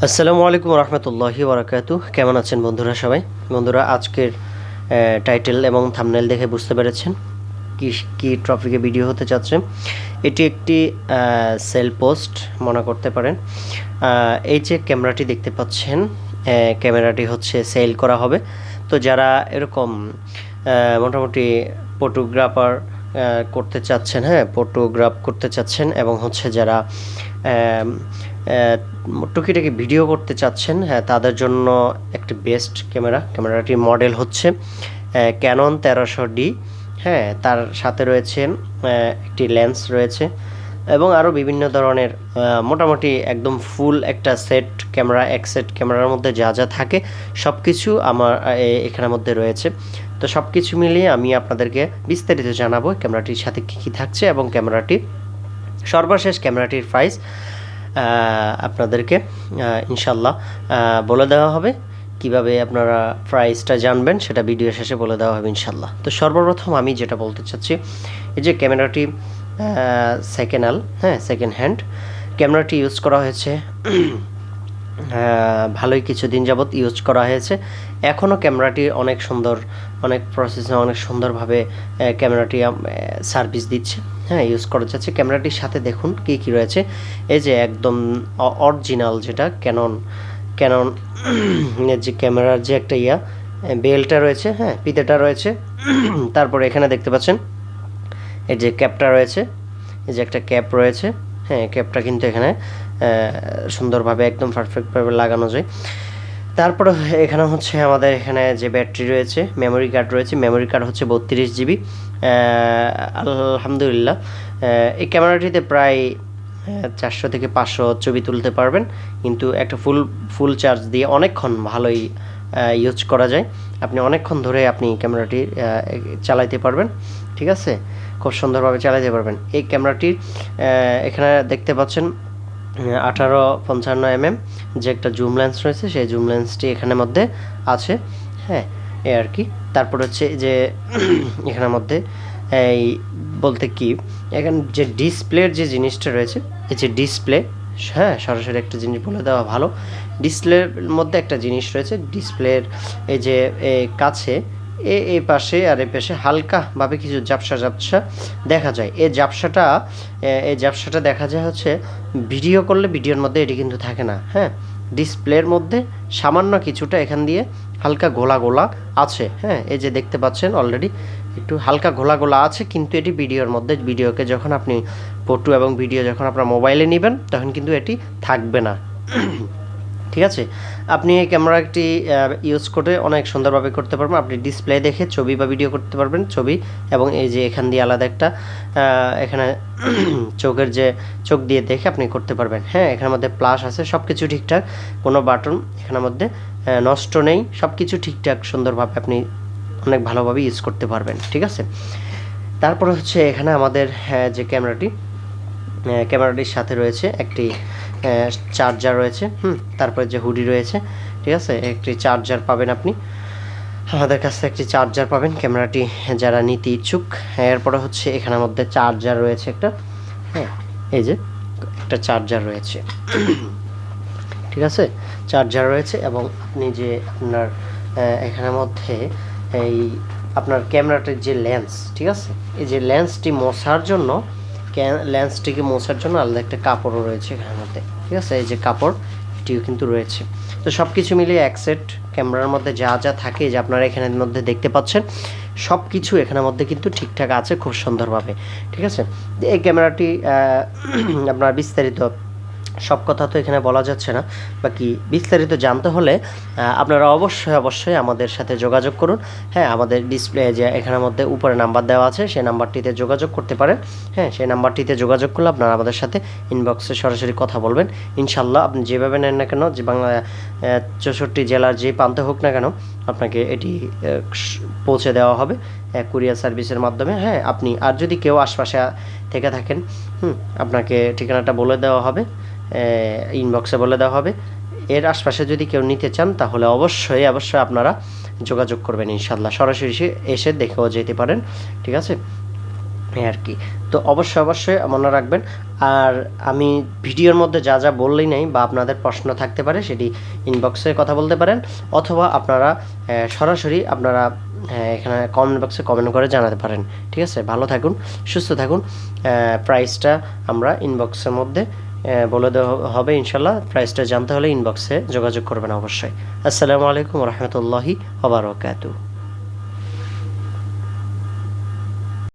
আসসালামু আলাইকুম রহমতুল্লাহি বারাকাতু। কেমন আছেন বন্ধুরা সবাই? বন্ধুরা, আজকের টাইটেল এবং থাম্বনেল দেখে বুঝতে পেরেছেন কি কি টপিকে ভিডিও হতে যাচ্ছে। এটি একটি সেল পোস্ট মনে করতে পারেন। এই যে ক্যামেরাটি দেখতে পাচ্ছেন, ক্যামেরাটি হচ্ছে সেল করা হবে। তো যারা এরকম মোটামুটি ফটোগ্রাফার করতে চাচ্ছেন, ফটোগ্রাফ করতে চাচ্ছেন এবং হচ্ছে যারা টুকিটাকি ভিডিও করতে চাচ্ছেন, তাদের জন্য একটি বেস্ট ক্যামেরাটির মডেল হচ্ছে ক্যানন 1300D। তার সাথে রয়েছে একটি লেন্স রয়েছে এবং আরও বিভিন্ন ধরনের মোটামুটি একদম ফুল একটা সেট ক্যামেরা, এক সেট ক্যামেরার মধ্যে যা যা থাকে সব কিছু আমার এখানের মধ্যে রয়েছে। তো সব কিছু মিলিয়ে আমি আপনাদেরকে বিস্তারিত জানাবো ক্যামেরাটির সাথে কী কী থাকছে এবং ক্যামেরাটির সর্বশেষ ক্যামেরাটির প্রাইস আপনাদেরকে ইনশাল্লাহ বলে দেওয়া হবে। কিভাবে আপনারা প্রাইসটা জানবেন সেটা ভিডিও শেষে বলে দেওয়া হবে ইনশাল্লাহ। তো সর্বপ্রথম আমি যেটা বলতে চাচ্ছি, এই যে ক্যামেরাটি সেকেন্ড হ্যান্ড ক্যামেরাটি ইউজ করা হয়েছে, ভালোই কিছুদিন যাবৎ ইউজ করা হয়েছে। এখনও ক্যামেরাটি অনেক সুন্দর, অনেক প্রসেসে অনেক সুন্দরভাবে ক্যামেরাটি সার্ভিস দিচ্ছে। ইউজ করা যাচ্ছে। ক্যামেরাটির সাথে দেখুন কী কী রয়েছে। এই যে একদম অরিজিনাল যেটা ক্যানন যে ক্যামেরার যে একটা বেলটা রয়েছে, ফিতেটা রয়েছে। তারপরে এখানে দেখতে পাচ্ছেন এই যে ক্যাপটা রয়েছে, এই যে একটা ক্যাপ রয়েছে। ক্যাপটা কিন্তু এখানে সুন্দরভাবে একদম পারফেক্টভাবে লাগানো যায়। তারপরে এখানে হচ্ছে আমাদের এখানে যে ব্যাটারি রয়েছে, মেমোরি কার্ড রয়েছে। মেমোরি কার্ড হচ্ছে 32 GB। আলহামদুলিল্লাহ, এই ক্যামেরাটিতে প্রায় 400 থেকে 500 ছবি তুলতে পারবেন, কিন্তু একটা ফুল চার্জ দিয়ে অনেকক্ষণ ভালোই ইউজ করা যায়। আপনি অনেকক্ষণ ধরে আপনি ক্যামেরাটি চালাইতে পারবেন, ঠিক আছে, খুব সুন্দরভাবে চালাতে পারবেন। এই ক্যামেরাটির এখানে দেখতে পাচ্ছেন 18-55 mm যে একটা জুম লেন্স রয়েছে, সেই জুম লেন্সটি এখানের মধ্যে আছে। এই আর কি। তারপর হচ্ছে যে এখানের মধ্যে এই বলতে কি, এখানে যে ডিসপ্লের যে জিনিসটা রয়েছে, এই যে ডিসপ্লে, সরাসরি একটা জিনিস বলে দেওয়া ভালো। ডিসপ্লের মধ্যে একটা জিনিস রয়েছে, ডিসপ্লের এই যে কাছে এই পাশে আর এই পাশে হালকাভাবে কিছু ঝাপসা দেখা যায়। এই ঝাপসাটা দেখা যায় হচ্ছে ভিডিও করলে ভিডিওর মধ্যে এটি কিন্তু থাকে না। ডিসপ্লের মধ্যে সামান্য কিছুটা এখান দিয়ে হালকা গোলা আছে। এই যে দেখতে পাচ্ছেন অলরেডি একটু হালকা গোলা আছে, কিন্তু এটি ভিডিওর মধ্যে, ভিডিওকে যখন আপনি ফটো এবং ভিডিও যখন আপনার মোবাইলে নেবেন তখন কিন্তু এটি থাকবে না। ঠিক আছে, আপনি এই ক্যামেরাটি ইউজ করে অনেক সুন্দরভাবে করতে পারবেন। আপনি ডিসপ্লে দেখে ছবি বা ভিডিও করতে পারবেন, ছবি, এবং এই যে এখান দিয়ে আলাদা একটা এখানে চোখের যে চোখ দিয়ে দেখে আপনি করতে পারবেন। এখানের মধ্যে প্লাস আছে, সব কিছু ঠিকঠাক, কোনো বাটন এখানের মধ্যে নষ্ট নেই, সব কিছু ঠিকঠাক সুন্দরভাবে আপনি অনেক ভালোভাবে ইউজ করতে পারবেন, ঠিক আছে। তারপরে হচ্ছে এখানে আমাদের যে ক্যামেরাটির সাথে রয়েছে একটি চার্জার রয়েছে। তারপরে যে হুডি রয়েছে, ঠিক আছে, একটি চার্জার পাবেন আপনি আমাদের কাছে, একটি চার্জার পাবেন ক্যামেরাটি যারা নিতে ইচ্ছুক। এরপরে হচ্ছে এখানের মধ্যে চার্জার রয়েছে একটা, এই যে একটা চার্জার রয়েছে, ঠিক আছে, চার্জার রয়েছে। এবং আপনি যে আপনার এখানের মধ্যে এই আপনার ক্যামেরাটির যে লেন্স, ঠিক আছে, এই যে লেন্সটিকে মোছার জন্য আলাদা একটা কাপড়ও রয়েছে এখানের মধ্যে, ঠিক আছে, এই যে কাপড় এটিও কিন্তু রয়েছে। তো সব কিছু মিলিয়ে এক সেট ক্যামেরার মধ্যে যা যা থাকে, যে আপনারা এখানের মধ্যে দেখতে পাচ্ছেন, সব কিছু এখানের মধ্যে কিন্তু ঠিকঠাক আছে খুব সুন্দরভাবে, ঠিক আছে। এই ক্যামেরাটি আপনার বিস্তারিত সব কথা তো এখানে বলা যাচ্ছে না, বাকি বিস্তারিত জানতে হলে আপনারা অবশ্যই আমাদের সাথে যোগাযোগ করুন। আমাদের ডিসপ্লে যে এখানের মধ্যে উপরে নাম্বার দেওয়া আছে, সেই নাম্বারটিতে যোগাযোগ করতে পারেন। সেই নাম্বারটিতে যোগাযোগ করলে আপনারা আমাদের সাথে ইনবক্সে সরাসরি কথা বলবেন ইনশাল্লাহ। আপনি যেভাবে নেন না কেন, যে বাংলা 64 জেলার যে প্রান্তে হোক না কেন, আপনাকে এটি পৌঁছে দেওয়া হবে কুরিয়ার সার্ভিসের মাধ্যমে। আপনি আর যদি কেউ আশপাশে থেকে থাকেন, আপনাকে ঠিকানাটা বলে দেওয়া হবে, ইনবক্সে বলে দেওয়া হবে। এর আশপাশে যদি কেউ নিতে চান তাহলে অবশ্যই আপনারা যোগাযোগ করবেন ইনশাল্লাহ। সরাসরি এসে দেখেও যেতে পারেন, ঠিক আছে। এই আর কি। তো অবশ্যই মনে রাখবেন। আর আমি ভিডিওর মধ্যে যা বললেই নাই বা আপনাদের প্রশ্ন থাকতে পারে সেটি ইনবক্সে কথা বলতে পারেন, অথবা আপনারা সরাসরি আপনারা এখানে কমেন্ট বক্সে কমেন্ট করে জানাতে পারেন। ঠিক আছে, ভালো থাকুন, সুস্থ থাকুন। প্রাইসটা আমরা ইনবক্সের মধ্যে বলে দেওয়া হবে ইনশাল্লাহ। প্রাইসটা জানতে হলে ইনবক্সে যোগাযোগ করবেন অবশ্যই। আসসালামু আলাইকুম রহমতুল্লাহি ওয়া বারাকাতুহু।